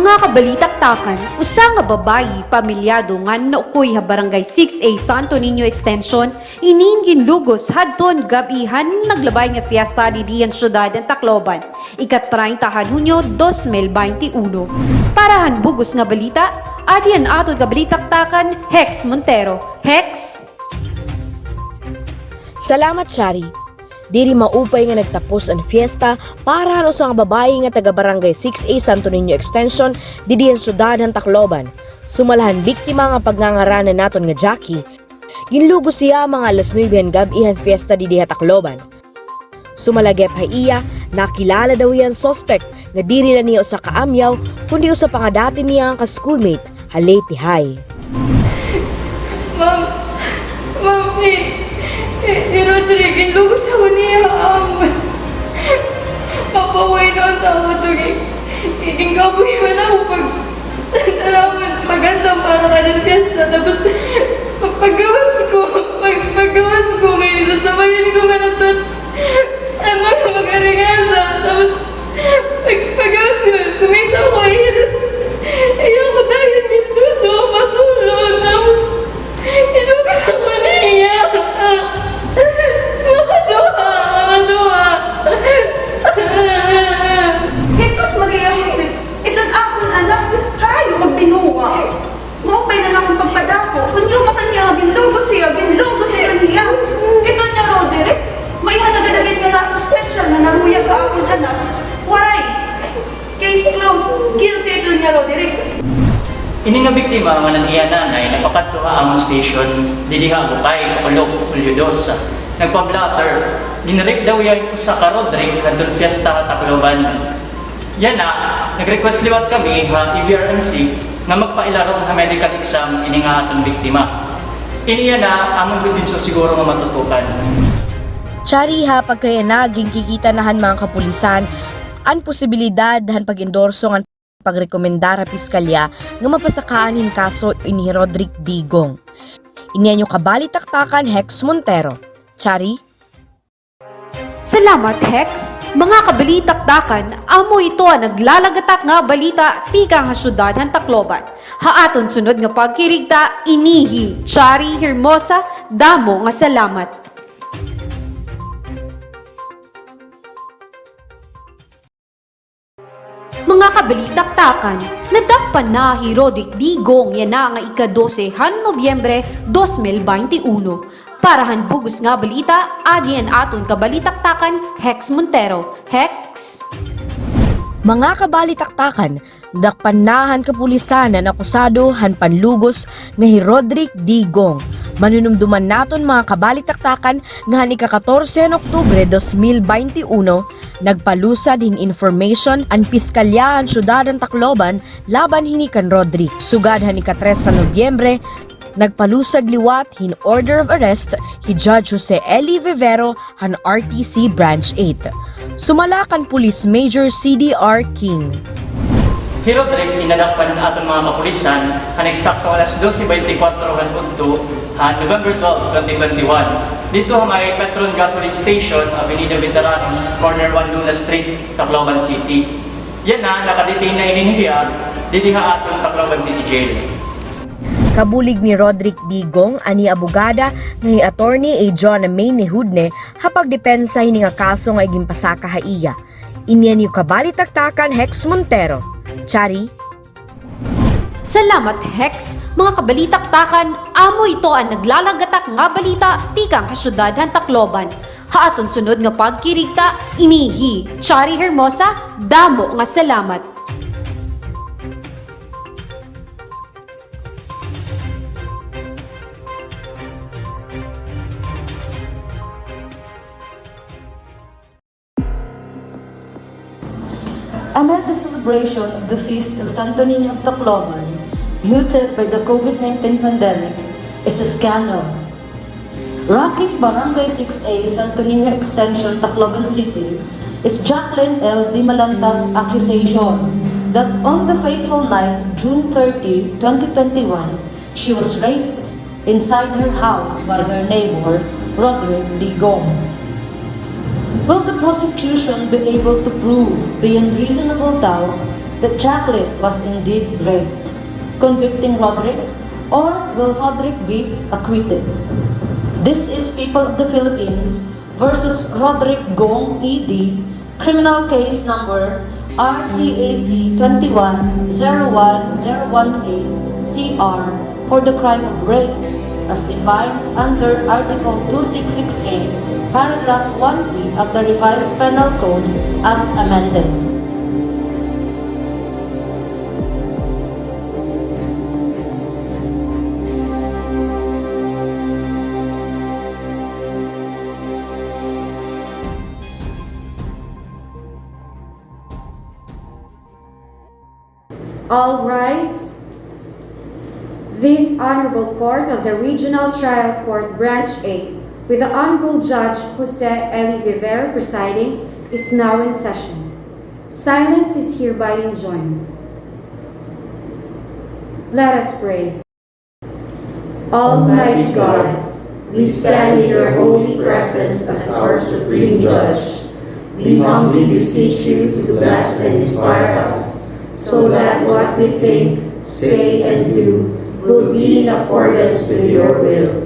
Mga kabalitaktakan, usa nga babayi pamilyado nga naukoy ha barangay 6A Santo Niño Extension, inin ginlugos hadton gabihan naglabay nga fiesta di diyan syudad ng Tacloban, ika-30 Hunyo 2021. Parahan bugos nga balita, adian ato kabalitaktakan, Hex Montero. Hex! Salamat, Shari. Diri maupay nga nagtapos ang fiesta para ano sa babae nga taga barangay 6A Santo Niño Extension didiyan syudad ng Tacloban. Sumalahan biktima nga pagnangaranan naton nga Jackie. Ginlugos siya mga alas 9 gabi fiesta didiha Tacloban. Sumalagep hay iya, nakilala daw yan suspect nga diri lang niya usa ka amyaw kundi usa pa nga dati niya ang ka-schoolmate, Haleti Hay. Mami, Rodrigo, lugos ako niya amon. Papaway na ang tao ito. Ingkapoy mo na ako nalaman magandang para ka ng fiesta. Tapos paggawas ko ngayon, nasamayin ko man ito. Ano na mag-aringasa. Tapos paggawas ko, kumita ko iris. Ayoko dahil nito sa masulod. Tapos ilugos ako niya. Jesus Maria Jose, itong akong anak, harayo magtinuwa. Maupay na akong pagpadako. Kung yung makanya, ginlugo siya niya. Ito niya, Roderick. May hanagadagit nga na suspension na naruya ka akong anak. Waray! Case closed. Guilty ito niya, Roderick. Ini nga biktima nga nang iya nanay napakatuha ang station didiha Bukay, Kapalok, Hulyo 2. Nagpa-blatter, ginarek daw yan sa Rodrigo kadtong fiesta Tacloban. Yan na, nag-request liwat kami ha EVRMC na magpailarong na medical exam ini nga atong biktima. Ini yan na, amon ko din so siguro nga matutukan. Chari ha pagkaya naging kikitanahan mga kapulisan ang posibilidad han pag-endorso ng pagrekomendar sa piskalya nga mapasakaanin kaso ini Rodrick Digong. Inyanyo kabalitaktakan Hex Montero. Chari? Salamat, Hex! Mga kabalitaktakan, amo ito ang naglalagatak nga balita tika nga syudad ng Tacloban. Haaton sunod nga pagkirigta, inihi, Chari Hermosa, damo nga salamat. Mga kabalitaktakan, nadakpan na hi Rodrick Digong yan na nga ika-12 Nobyembre 2021. Parahan bugos nga balita, adian aton kabalitaktakan, Hex Montero. Hex! Mga kabalitaktakan, dakpanahan kapulisan na nakusado han panlugos nga hi Rodrick Digong. Manunumduman naton mga kabalitaktakan nga han ika-14 Oktubre 2021, nagpalusad hin information ang piskalyahan syudad ng Tacloban laban hinikan Rodrick. Sugad han ika-3 sa Nobyembre, nagpalusad liwat hin order of arrest hi Judge Jose Eli Vivero han RTC Branch 8. Sumalakan Police Major CDR King. Si Rodrick inadakpan ng atong mga kapulisan han eksakto alas 12:24 November 12, 2021. Dito may Petron Gasoline Station, Avenida Veterano, Corner 1 Luna Street, Tacloban City. Yan na, nakadetain na ininihiya, didiha atong Tacloban City Jail. Kabulig ni Rodrick Digong ani abogada nga hi attorney John May Nehudne hapag depensa hini nga kaso nga iging pasaka ha iya. Inyan yung kabalitaktakan Hex Montero. Chari? Salamat, Hex! Mga kabalitaktakan, amo ito ang naglalagatak nga balita tikang kasyudad ng Tacloban. Haaton sunod nga pagkirigta, inihi, Chari Hermosa, damo nga salamat. Amid the celebration of the feast of Santo Niño of Tacloban, muted by the COVID-19 pandemic, is a scandal. Rocking Barangay 6A Santo Niño Extension, Tacloban City, is 𝗂𝗂𝗏 accusation that on the fateful night, June 30, 2021, she was raped inside her house by her neighbor, Rodrick Digong. Will the prosecution be able to prove beyond reasonable doubt that 𝗂𝗂𝗓 was indeed raped, convicting Roderick, or will Roderick be acquitted? This is People of the Philippines versus Roderick Gong ED, criminal case number RTAC 21-01013-CR for the crime of rape as defined under Article 266A, Paragraph 1B of the Revised Penal Code as amended. All rise. This Honorable Court of the Regional Trial Court Branch A, with the Honorable Judge 𝗂𝗂𝗓𝗄 presiding, is now in session. Silence is hereby enjoined. Let us pray. Almighty God, we stand in your holy presence as our Supreme Judge. We humbly beseech you to bless and inspire us, so that what we think, say, and do will be in accordance with your will.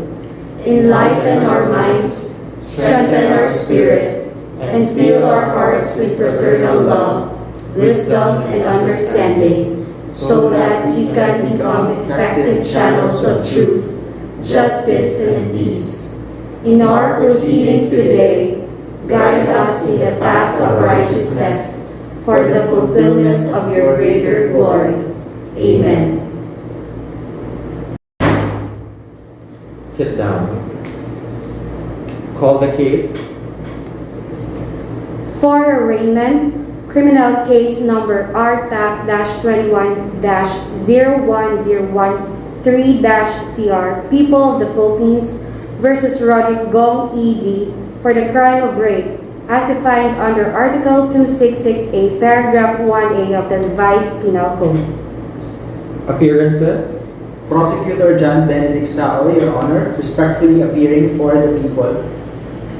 Enlighten our minds, strengthen our spirit, and fill our hearts with fraternal love, wisdom, and understanding, so that we can become effective channels of truth, justice, and peace. In our proceedings today, guide us in the path of righteousness, for the fulfillment of your greater glory. Amen. Sit down. Call the case. For arraignment, criminal case number RTAC-21-01013-CR, People of the Philippines versus Roderick Gong ED for the crime of rape, as defined under Article 266A, Paragraph 1A of the Revised Penal Code. Appearances. Prosecutor John Benedict Sao, Your Honor, respectfully appearing for the people.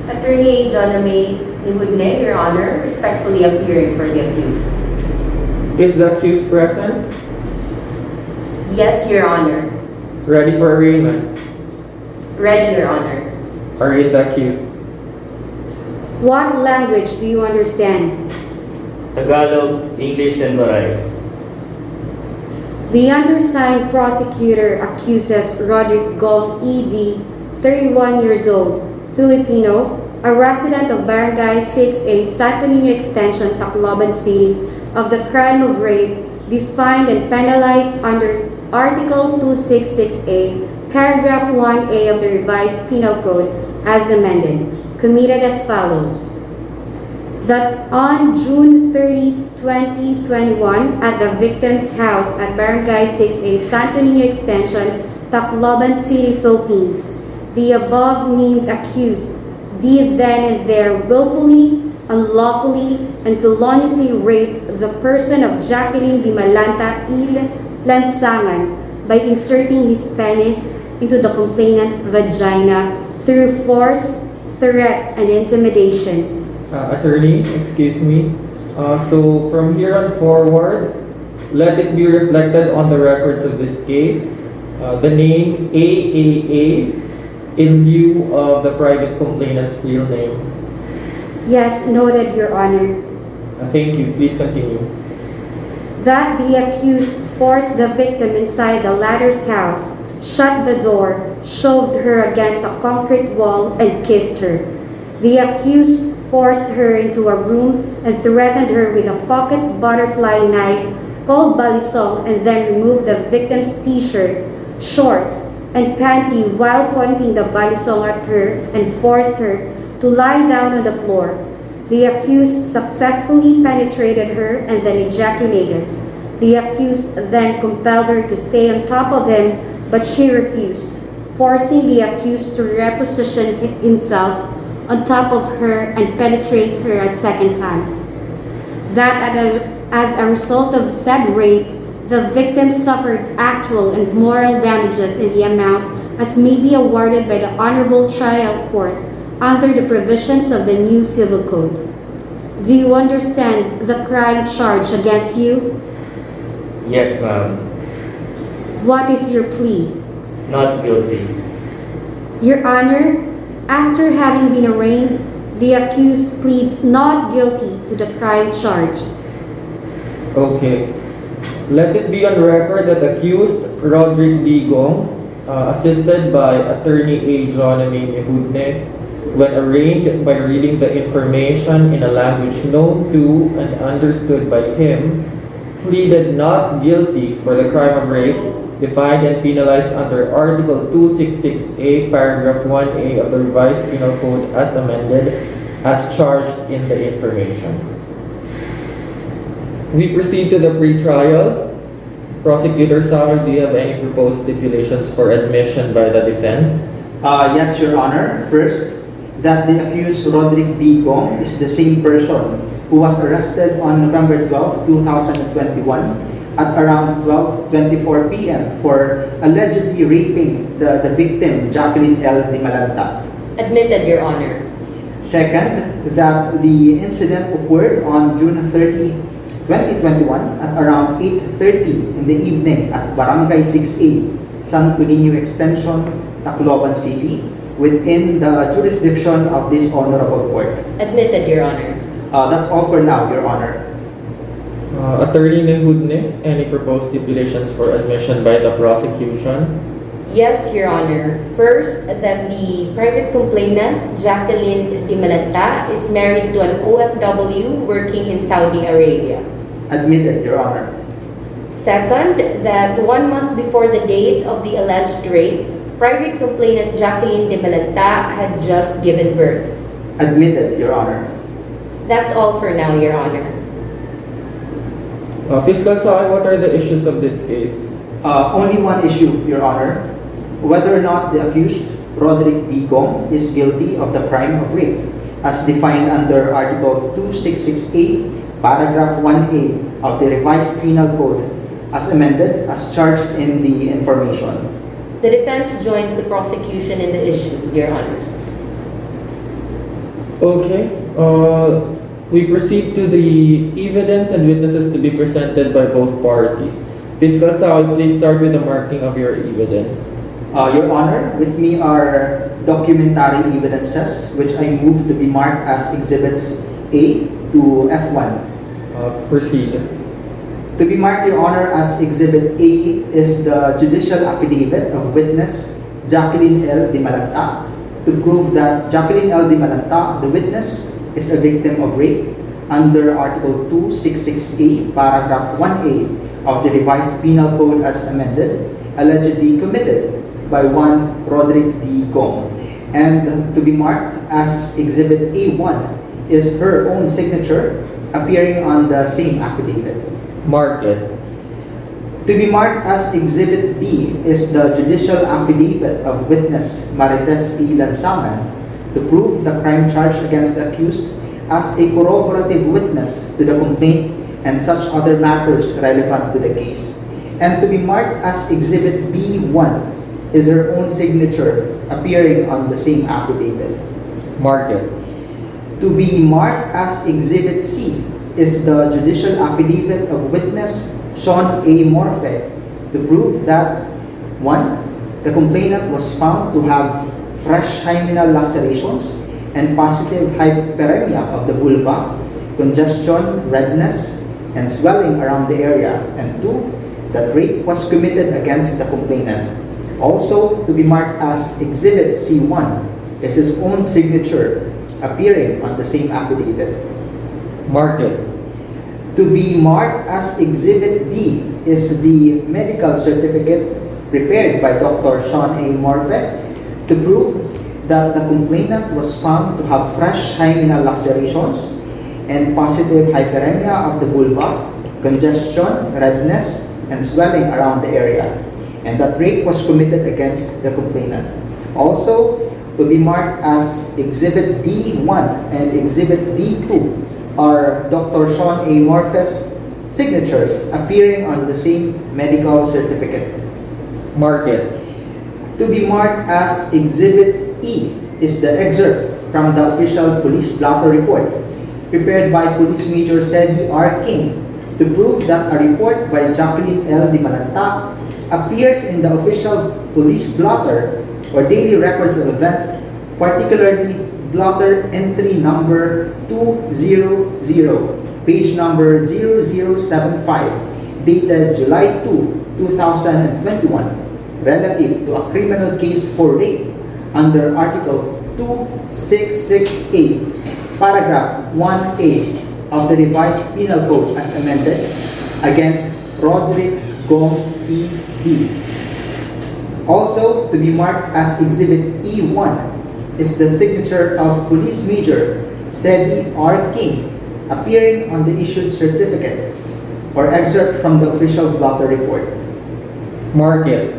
Attorney 𝗂𝗂𝗓𝗄, Your Honor, respectfully appearing for the accused. Is the accused present? Yes, Your Honor. Ready for arraignment? Ready, Your Honor. Arraign the accused. What language do you understand? Tagalog, English, and Marathi. The undersigned prosecutor accuses Roderick Gong ED, 31 years old, Filipino, a resident of Barangay 6A, Santo Niño Extension, Tacloban City, of the crime of rape defined and penalized under Article 266A, Paragraph 1A of the Revised Penal Code as amended, committed as follows. That on June 30, 2021, at the victim's house at Barangay 6A, Santo Niño Extension, Tacloban City, Philippines, the above-named accused did then and there willfully, unlawfully, and feloniously rape the person of 𝗂𝗂𝗓𝗄 by inserting his penis into the complainant's vagina through force, threat, and intimidation. Attorney, excuse me. So from here on forward, let it be reflected on the records of this case, the name AAA in lieu of the private complainant's real name. Yes, noted, Your Honor. Thank you. Please continue. That the accused forced the victim inside the latter's house, shut the door, shoved her against a concrete wall, and kissed her. The accused forced her into a room and threatened her with a pocket butterfly knife called balisong, and then removed the victim's t-shirt, shorts, and panty while pointing the balisong at her and forced her to lie down on the floor. The accused successfully penetrated her and then ejaculated. The accused then compelled her to stay on top of him, but she refused, forcing the accused to reposition himself on top of her and penetrate her a second time. That as a result of said rape, the victim suffered actual and moral damages in the amount as may be awarded by the Honorable Trial Court under the provisions of the new Civil Code. Do you understand the crime charged against you? Yes, ma'am. What is your plea? Not guilty. Your Honor, after having been arraigned, the accused pleads not guilty to the crime charged. Okay. Let it be on record that accused 𝗺𝗱𝗲𝗂𝗠𝗘𝗥, assisted by attorney 𝗂𝗁𝗂𝗓𝗂𝗍, when arraigned by reading the information in a language known to and understood by him, pleaded not guilty for the crime of rape, defined and penalized under Article 266A, Paragraph 1A of the Revised Penal Code as amended, as charged in the information. We proceed to the pre-trial. Prosecutor Sauer, do you have any proposed stipulations for admission by the defense? Yes, Your Honor. First, that the accused 𝗺𝗱𝗲𝗂𝗠𝗘𝗥 is the same person who was arrested on November 12, 2021 at around 12:24 p.m. for allegedly raping the victim, 𝗂𝗁𝗂𝗍𝗂𝗍. Admitted, Your Honor. Second, that the incident occurred on June 30, 2021 at around 8:30 in the evening at Barangay 6A, Santo Niño Extension, Tacloban City, within the jurisdiction of this honorable court. Admitted, Your Honor. That's all for now, Your Honor. Attorney 𝗂𝗁𝗂𝗓𝗂, any proposed stipulations for admission by the prosecution? Yes, Your Honor. First, that the private complainant, 𝗂𝗁𝗂𝗍𝗂𝗍𝗂, is married to an OFW working in Saudi Arabia. Admitted, Your Honor. Second, that 1 month before the date of the alleged rape, private complainant 𝗂𝗁𝗂𝗍𝗂𝗂𝗍𝗂 had just given birth. Admitted, Your Honor. That's all for now, Your Honor. Fiscal Sauer, what are the issues of this case? Only one issue, Your Honor. Whether or not the accused, 𝗺𝗱𝗲𝗂𝗠𝗘𝗥, is guilty of the crime of rape, as defined under Article 266A, Paragraph 1A of the Revised Penal Code, as amended, as charged in the information. The defense joins the prosecution in the issue, Your Honor. Okay. We proceed to the evidence and witnesses to be presented by both parties. Fiscal Sauer, please start with the marking of your evidence. Your Honor, with me are documentary evidences, which I move to be marked as Exhibits A to F1. Proceed. To be marked, Your Honor, as Exhibit A is the judicial affidavit of witness 𝗂𝗁𝗂𝗓𝗂𝗂𝗂𝗂𝗂 to prove that 𝗂𝗂𝗂𝗂𝗂𝗂𝗂, the witness, is a victim of rape under Article 266A, Paragraph 1A of the Revised Penal Code as amended, allegedly committed by one 𝗺𝗱𝗲𝗂𝗠𝗘𝗥. And to be marked as Exhibit A1 is her own signature appearing on the same affidavit. Mark it. To be marked as Exhibit B is the judicial affidavit of witness Marites E. Lansangan to prove the crime charged against the accused as a corroborative witness to the complaint and such other matters relevant to the case. And to be marked as Exhibit B1 is her own signature appearing on the same affidavit. Mark it. To be marked as Exhibit C is the judicial affidavit of witness 𝗂𝗁𝗂𝗓𝗂𝗂𝗂 to prove that 1. The complainant was found to have fresh hymenal lacerations and positive hyperemia of the vulva, congestion, redness, and swelling around the area, and 2. That rape was committed against the complainant. Also, to be marked as Exhibit C1 is his own signature appearing on the same affidavit. Mark it. To be marked as Exhibit B is the medical certificate prepared by Dr. 𝗂𝗁𝗂𝗓𝗂𝗂𝗂 to prove that the complainant was found to have fresh hymenal lacerations and positive hyperemia of the vulva, congestion, redness, and swelling around the area, and that rape was committed against the complainant. Also, to be marked as Exhibit D1 and Exhibit D2 are Dr. 𝗂𝗁𝗂𝗓𝗂𝗂𝗂's signatures appearing on the same medical certificate. Mark it. To be marked as Exhibit E is the excerpt from the official police blotter report prepared by Police Major 𝗂𝗍𝗂 R. King to to prove that a report by 𝗂𝗂𝗓𝗂 appears in the official police blotter or daily records of event, particularly blotter entry number 200, page number 0075, dated July 2, 2021, relative to a criminal case for rape under Article 2668, Paragraph 1A of the Revised Penal Code as amended against 𝗺𝗱𝗲𝗂𝗓𝗂𝗓. Also, to be marked as Exhibit E1 is the signature of Police Major 𝗳𝗍𝗍, appearing on the issued certificate or excerpt from the official blotter report. Mark it.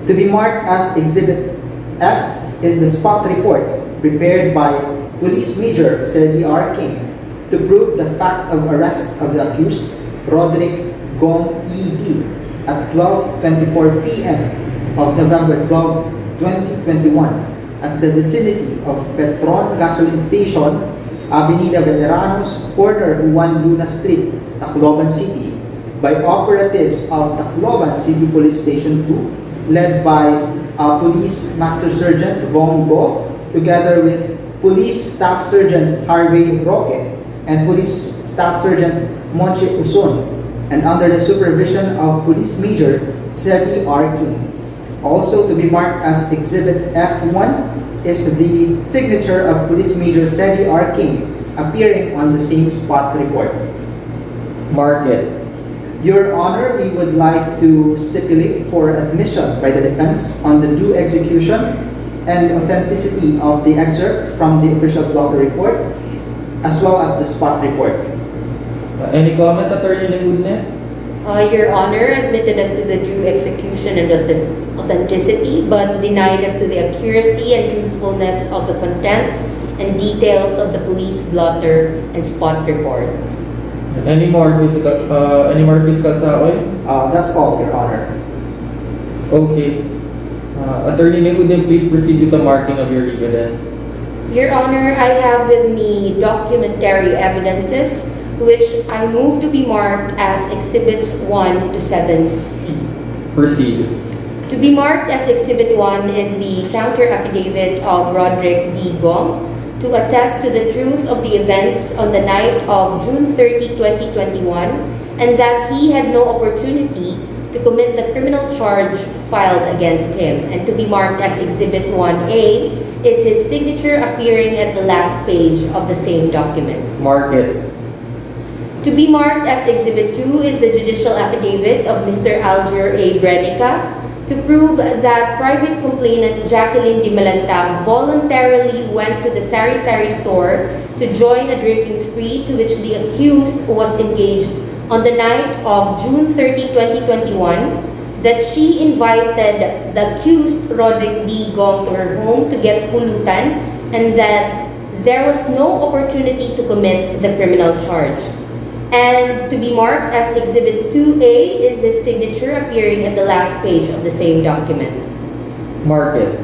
To be marked as Exhibit F is the spot report prepared by Police Major 𝗳𝗍𝗍 to prove the fact of arrest of the accused, 𝗺𝗱𝗲𝗍𝗍, at 12:24 p.m. of November 12, 2021 at the vicinity of Petron Gasoline Station, Avenida Veneranos, corner Juan Luna Street, Tacloban City, by operatives of Tacloban City Police Station 2, led by Police Master Sergeant Vong Go, together with Police Staff Sergeant 𝗺𝗱𝗲𝗍𝗍 and Police Staff Sergeant 𝗵𝗂𝗍𝗂𝗀, and under the supervision of Police Major 𝗳𝗍𝗍𝗍. Also to be marked as Exhibit F1 is the signature of Police Major 𝗳𝗍𝗍𝗍, appearing on the same spot report. Mark it. Your Honor, we would like to stipulate for admission by the defense on the due execution and authenticity of the excerpt from the official blotter report, as well as the spot report. Any comment, Attorney Lemudne? Your Honor admitted us to the due execution and authenticity, but denied us to the accuracy and truthfulness of the contents and details of the police blotter and spot report. Any more fiscal saoy? That's all, Your Honor. Okay. Attorney Lemudne, please proceed with the marking of your evidence. Your Honor, I have with me documentary evidences which I move to be marked as Exhibits 1 to 7C. Proceed. To be marked as Exhibit 1 is the counter affidavit of 𝗺𝗱𝗲𝗍𝗍 to attest to the truth of the events on the night of June 30, 2021, and that he had no opportunity to commit the criminal charge filed against him. And to be marked as Exhibit 1A is his signature appearing at the last page of the same document. Mark it. To be marked as Exhibit 2 is the judicial affidavit of Mr. 𝗂𝗁𝗍𝗍 to prove that private complainant 𝗂𝗂𝗓𝗂𝗍 voluntarily went to the sari-sari store to join a drinking spree to which the accused was engaged on the night of June 30, 2021, that she invited the accused 𝗺𝗱𝗲𝗍𝗍 to her home to get pulutan, and that there was no opportunity to commit the criminal charge. And to be marked as Exhibit 2A is his signature appearing at the last page of the same document. Mark it.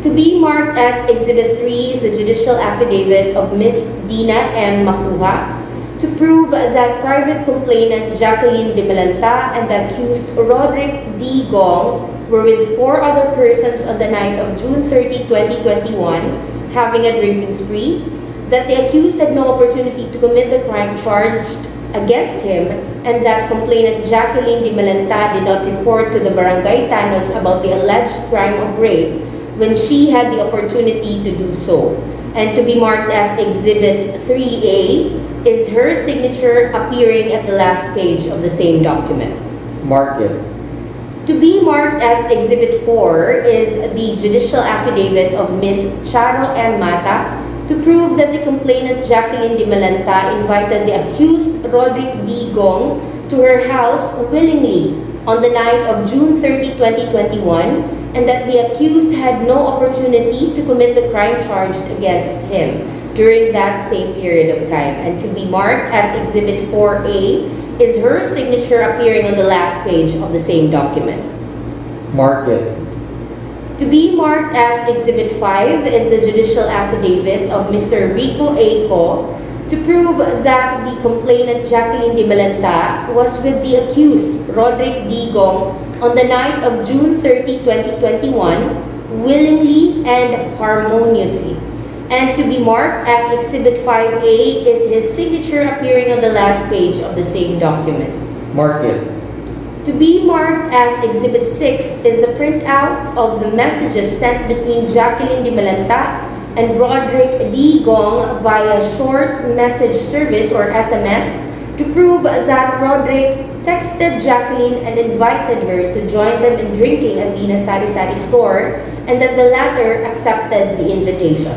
To be marked as Exhibit 3 is the judicial affidavit of Ms. Dina M. Makuha to prove that private complainant 𝗂𝗂𝗓𝗂𝗓 and the accused 𝗺𝗱𝗲𝗍𝗍 were with 4 other persons on the night of June 30, 2021, having a drinking spree, that the accused had no opportunity to commit the crime charged against him, and that complainant 𝗂𝗂𝗓𝗂𝗓 did not report to the barangay tanods about the alleged crime of rape when she had the opportunity to do so. And to be marked as Exhibit 3A is her signature appearing at the last page of the same document. Mark it. To be marked as Exhibit 4 is the judicial affidavit of Ms. Charo M. Mata to prove that the complainant 𝗂𝗂𝗓𝗂𝗓 invited the accused 𝗺𝗱𝗲𝗍𝗍 to her house willingly on the night of June 30, 2021, and that the accused had no opportunity to commit the crime charged against him during that same period of time. And to be marked as Exhibit 4A is her signature appearing on the last page of the same document. Mark it. To be marked as Exhibit 5 is the judicial affidavit of Mr. Rico A. Ko to prove that the complainant 𝗂𝗂𝗓𝗂𝗧 was with the accused 𝗺દ્રિક D.Gong on the night of June 30, 2021, willingly and harmoniously. And to be marked as Exhibit 5A is his signature appearing on the last page of the same document. Mark it. To be marked as Exhibit 6 is the printout of the messages sent between 𝗂𝗂𝗓𝗂𝗧 and 𝗺દ્રિક D.Gong via short message service or SMS to prove that 𝗺દ્રિક texted 𝗂𝗂𝗓 and invited her to join them in drinking at the 𝗂𝗂𝗓𝗂𝗧 store and that the latter accepted the invitation.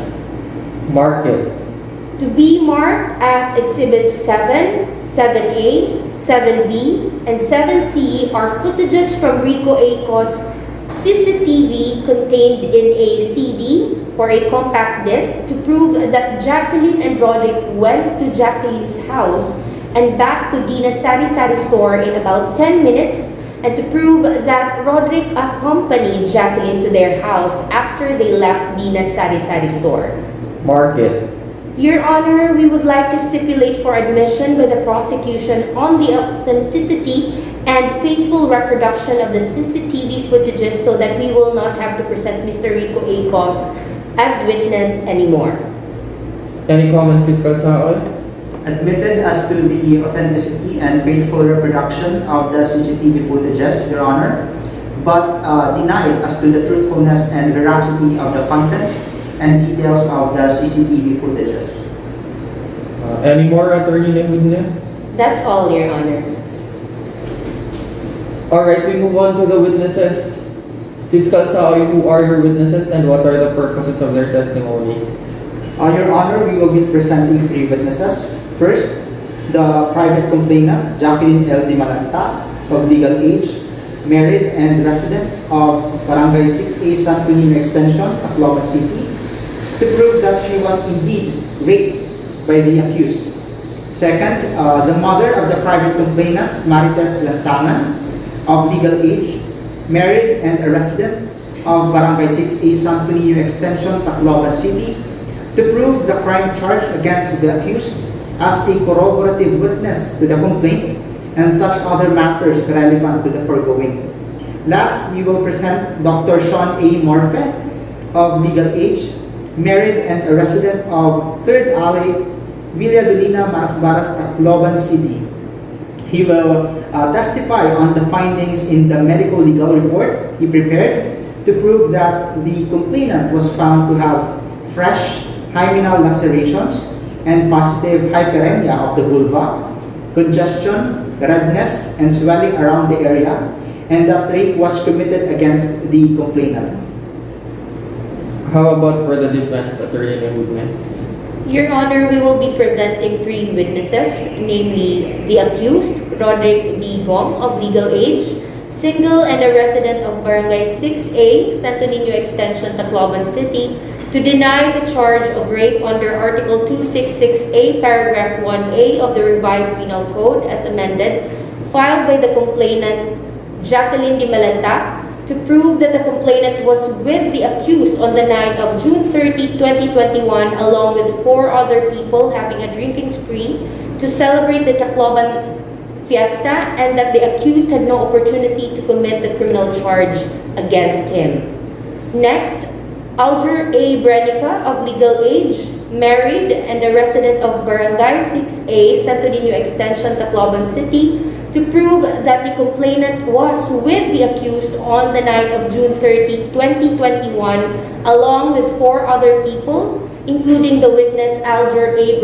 Mark it. To be marked as Exhibits 7, 7A, 7B, and 7C are footages from 𝗂𝗂𝗍𝗂's CCTV contained in a CD or a compact disc to prove that 𝗂𝗂𝗓 and 𝗺દ્રિક went to 𝗂𝗂𝗓's house and back to the 𝗂𝗂𝗓𝗂𝗧 store in about 10 minutes, and to prove that 𝗺દ્રિક accompanied 𝗂𝗂𝗓 to their house after they left the 𝗂𝗂𝗓𝗂𝗧 store. Mark it. Your Honor, we would like to stipulate for admission by the prosecution on the authenticity and faithful reproduction of the CCTV footages so that we will not have to present Mr. 𝗂𝗂𝗍𝗂𝗧 as witness anymore. Any comment, Fiscal Saol? Admitted as to the authenticity and faithful reproduction of the CCTV footages, Your Honor, but denied as to the truthfulness and veracity of the contents and details of the CCTV footages. Any more, Attorney Nehudne? That's all, Your Honor. Alright, we move on to the witnesses. Fiscal Saoy, who are your witnesses and what are the purposes of their testimonies? Your Honor, we will be presenting 3 witnesses. First, the private complainant, Jacqueline L. Dimalanta, of legal age, married and resident of Barangay 6A Santo Niño Extension, Tacloban City, to prove that she was indeed raped by the accused. Second, the mother of the private complainant, Marites Lansangan, of legal age, married and a resident of Barangay 6A Santo Niño Extension, Tacloban City, to prove the crime charged against the accused as a corroborative witness to the complaint and such other matters relevant to the foregoing. Last, we will present Dr. 𝗂𝗂𝗓𝗂𝗧, of legal age, married and a resident of 3rd Alley, Villa Dolina, Marasbaras, Tacloban City. He will testify on the findings in the medical legal report he prepared to prove that the complainant was found to have fresh hymenal lacerations and positive hyperemia of the vulva, congestion, redness, and swelling around the area, and that rape was committed against the complainant. How about for the defense, Attorney Nehudne? Your Honor, we will be presenting 3 witnesses, namely the accused, 𝗺દ્રિક D.Gong, of legal age, single and a resident of Barangay 6A, Santo Niño Extension, Tacloban City, to deny the charge of rape under Article 266A, Paragraph 1A of the Revised Penal Code as amended, filed by the complainant 𝗂𝗂𝗓𝗂𝗧, to prove that the complainant was with the accused on the night of June 30, 2021, along with 4 other people having a drinking spree to celebrate the Tacloban fiesta, and that the accused had no opportunity to commit the criminal charge against him. Next, 𝗪𝗺 of legal age, married and a resident of Barangay 6A, Santo Niño Extension, Tacloban City, to prove that the complainant was with the accused on the night of June 30, 2021, along with 4 other people, including the witness 𝗪𝗺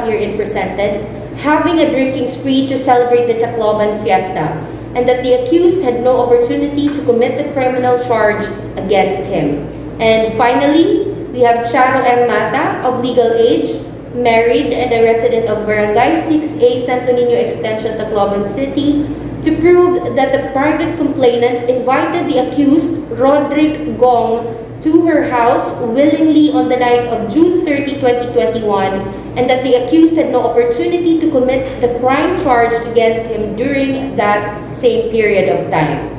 herein presented, having a drinking spree to celebrate the Tacloban fiesta, and that the accused had no opportunity to commit the criminal charge against him. And finally, we have Charo M. Mata, of legal age, married and a resident of Barangay 6A, Santo Niño Extension, Tacloban City, to prove that the private complainant invited the accused, 𝗺દ્રિક Gong, to her house willingly on the night of June 30, 2021, and that the accused had no opportunity to commit the crime charged against him during that same period of time.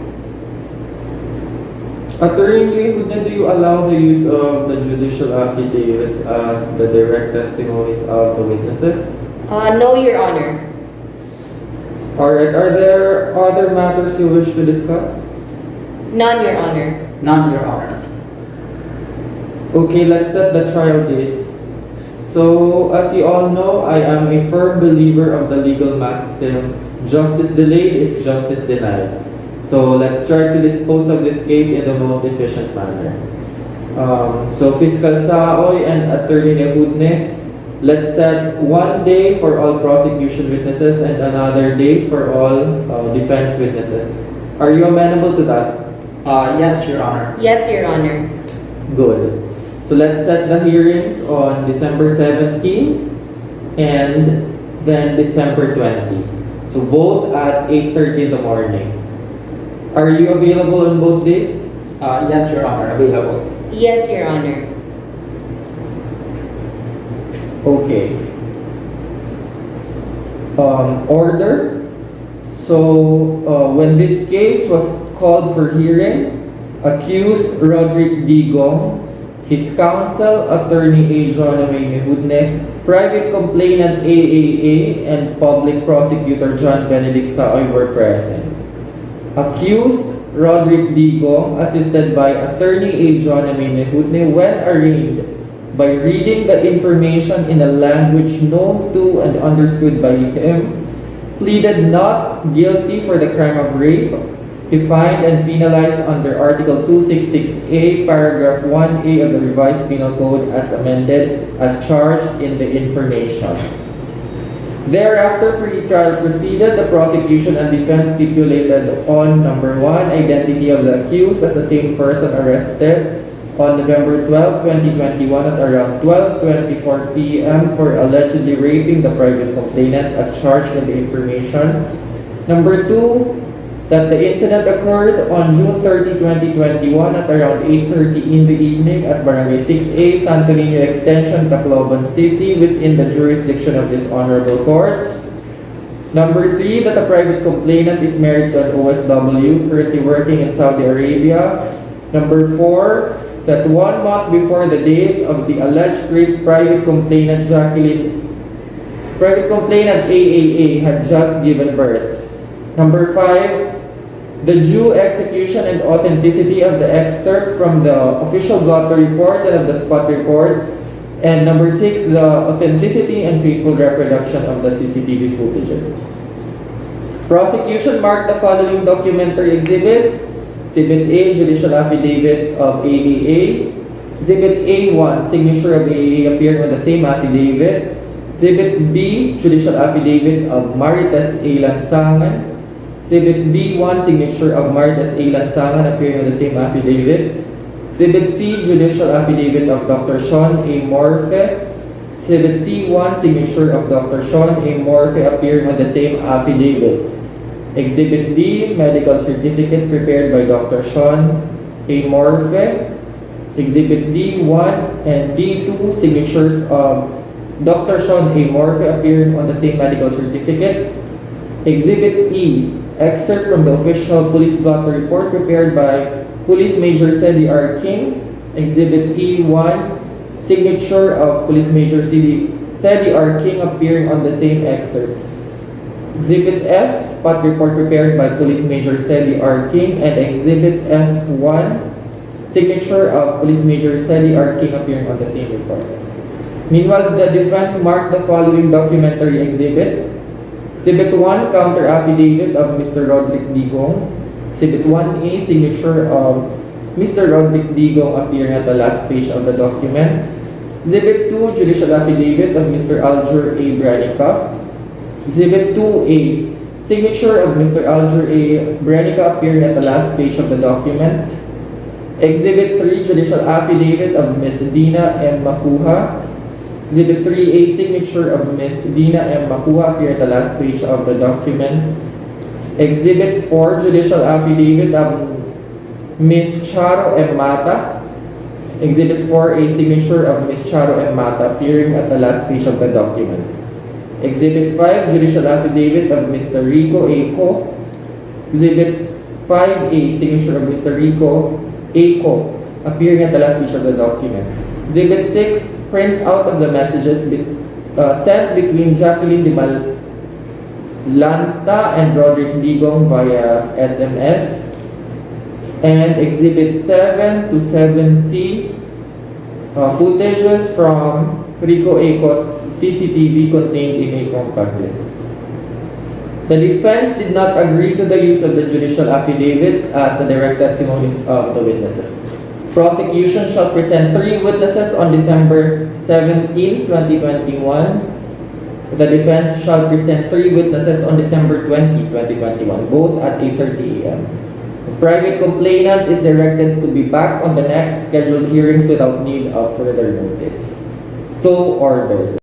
Attorney Hudna, do you allow the use of the judicial affidavits as the direct testimonies of the witnesses? No, Your Honor. Alright, are there other matters you wish to discuss? None, Your Honor. None, Your Honor. Okay, let's set the trial dates. So, as you all know, I am a firm believer of the legal maxim, justice delayed is justice denied. So, let's try to dispose of this case in the most efficient manner. So, Fiscal Saoy and Attorney Hudne, let's set one day for all prosecution witnesses and another day for all defense witnesses. Are you amenable to that? Yes, Your Honor. Yes, Your Honor. Good. So let's set the hearings on December 17 and then December 20. So both at 8:30 in the morning. Are you available on both dates? Yes, Your Honor, available. Yes, Your Honor. Okay. Order. So when this case was called for hearing, accused 𝗺𝗱𝗏 𝗵𝗂𝗠, his counsel, Attorney 𝗂𝗁𝗶𝗶𝗶𝗍, private complainant AAA, and public prosecutor 𝗺𝗱𝗏𝗶𝗶𝗍 were present. Accused 𝗺𝗱𝗏 𝗵𝗂𝗠, assisted by Attorney 𝗂𝗁𝗶𝗶𝗍, when arraigned by reading the information in a language known to and understood by him, pleaded not guilty for the crime of rape, defined and penalized under Article 266A, Paragraph 1A of the Revised Penal Code as amended, as charged in the information. Thereafter, pre-trial proceeded. The prosecution and defense stipulated on number 1, identity of the accused as the same person arrested on November 12, 2021 at around 12:24 p.m. for allegedly raping the private complainant as charged in the information. Number 2, that the incident occurred on June 30, 2021 at around 8:30 in the evening at Barangay 6A, Santo Niño Extension, Tacloban City, within the jurisdiction of this honorable court. Number 3, that the private complainant is married to an OFW currently working in Saudi Arabia. Number 4, that 1 month before the date of the alleged rape, private complainant AAA had just given birth. Number 5, the due execution and authenticity of the excerpt from the official blotter report and of the spot report. And number 6, the authenticity and faithful reproduction of the CCTV footages. Prosecution marked the following documentary exhibits. Exhibit A, judicial affidavit of AAA. Exhibit A1, signature of AAA appearing on the same affidavit. Exhibit B, judicial affidavit of 𝗺𝗱𝗲 𝗂𝗁𝗂𝗍𝗂. Exhibit B1, signature of 𝗺𝗱𝗲 𝗂𝗁𝗂𝗍𝗂 appearing on the same affidavit. Exhibit C, judicial affidavit of Dr. 𝗂𝗁𝗂𝗍𝗂. Exhibit C1, signature of Dr. 𝗂𝗁𝗂𝗍𝗂 appearing on the same affidavit. Exhibit D, medical certificate prepared by Dr. 𝗂𝗁𝗂𝗍𝗂. Exhibit D1 and D2, signatures of Dr. 𝗂𝗁𝗂𝗍𝗂 appearing on the same medical certificate. Exhibit E, excerpt from the official police blotter report prepared by Police Major 𝗂𝗍𝗍 King. Exhibit E1, signature of Police Major 𝗂𝗍𝗍 King appearing on the same excerpt. Exhibit F, spot report prepared by Police Major 𝗂𝗍𝗍 King, and Exhibit F1, signature of Police Major 𝗂𝗍𝗍 King appearing on the same report. Meanwhile, the defense marked the following documentary exhibits. Exhibit 1, counter affidavit of Mr. 𝗺𝗱𝗏 𝗵𝗂𝗠. Exhibit 1A, signature of Mr. 𝗺𝗱𝗏 𝗵𝗂𝗠 appearing at the last page of the document. Exhibit 2, judicial affidavit of Mr. 𝗵𝗺𝗏𝗏. Exhibit 2A, signature of Mr. 𝗵𝗺𝗏𝗏 appearing at the last page of the document. Exhibit 3, judicial affidavit of Ms. Dina M. Makuha. Exhibit 3A, signature of Ms. Dina M. Makuha appearing at the last page of the document. Exhibit 4, judicial affidavit of Ms. Charo M. Mata. Exhibit 4A, signature of Ms. Charo M. Mata appearing at the last page of the document. Exhibit 5, judicial affidavit of Mr. Rico A. Co. Exhibit 5A, signature of Mr. Rico 𝗂𝗂 appearing at the last page of the document. Exhibit 6, printout of the messages sent between 𝗂𝗂𝗧𝗓𝗧 and Roderick D. via SMS. And Exhibit 7 to 7C, footages from 𝗵𝗱𝗲𝗂's CCTV contained in a compact disc. The defense did not agree to the use of the judicial affidavits as the direct testimonies of the witnesses. Prosecution shall present 3 witnesses on December 17, 2021. The defense shall present 3 witnesses on December 20, 2021, both at 8:30 a.m. The private complainant is directed to be back on the next scheduled hearings without need of further notice. So ordered.